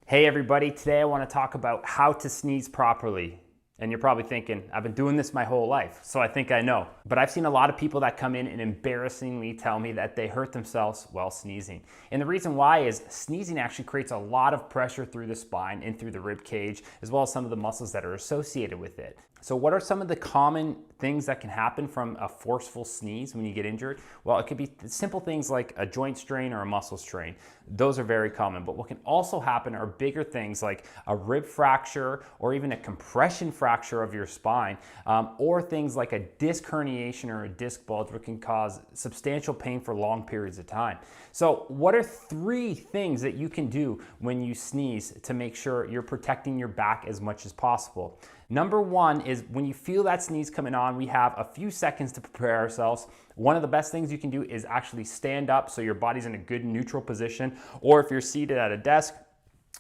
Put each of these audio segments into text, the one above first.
Hey everybody, today I want to talk about how to sneeze properly. And you're probably thinking, I've been doing this my whole life, so I think I know. But I've seen a lot of people that come in and embarrassingly tell me that they hurt themselves while sneezing. And the reason why is sneezing actually creates a lot of pressure through the spine and through the rib cage, as well as some of the muscles that are associated with it. So what are some of the common things that can happen from a forceful sneeze when you get injured? Well, it could be simple things like a joint strain or a muscle strain. Those are very common, but what can also happen are bigger things like a rib fracture or even a compression fracture of your spine, or things like a disc herniation or a disc bulge, which can cause substantial pain for long periods of time. So what are 3 things that you can do when you sneeze to make sure you're protecting your back as much as possible? Number 1 is when you feel that sneeze coming on, we have a few seconds to prepare ourselves. One of the best things you can do is actually stand up so your body's in a good neutral position, or if you're seated at a desk,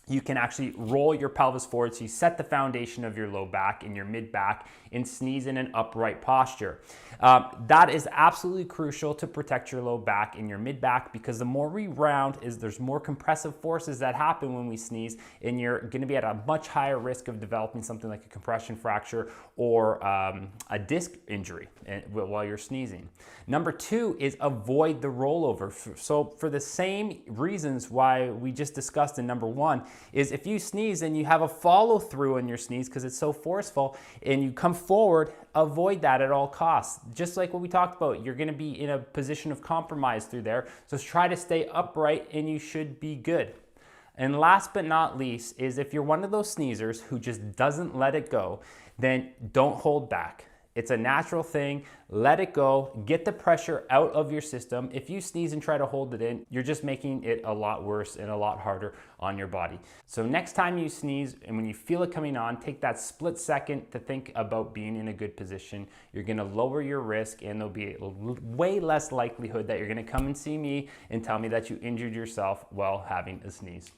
you can actually roll your pelvis forward so you set the foundation of your low back and your mid back and sneeze in an upright posture. That is absolutely crucial to protect your low back and your mid back, because the more we round there's more compressive forces that happen when we sneeze, and you're going to be at a much higher risk of developing something like a compression fracture or a disc injury while you're sneezing. Number 2 is avoid the rollover. So for the same reasons why we just discussed in number 1, is if you sneeze and you have a follow through on your sneeze because it's so forceful and you come forward, avoid that at all costs. Just like what we talked about, you're going to be in a position of compromise through there. So try to stay upright and you should be good. And last but not least is if you're one of those sneezers who just doesn't let it go, then don't hold back. It's a natural thing. Let it go. Get the pressure out of your system. If you sneeze and try to hold it in, you're just making it a lot worse and a lot harder on your body. So next time you sneeze and when you feel it coming on, take that split second to think about being in a good position. You're going to lower your risk, and there'll be way less likelihood that you're going to come and see me and tell me that you injured yourself while having a sneeze.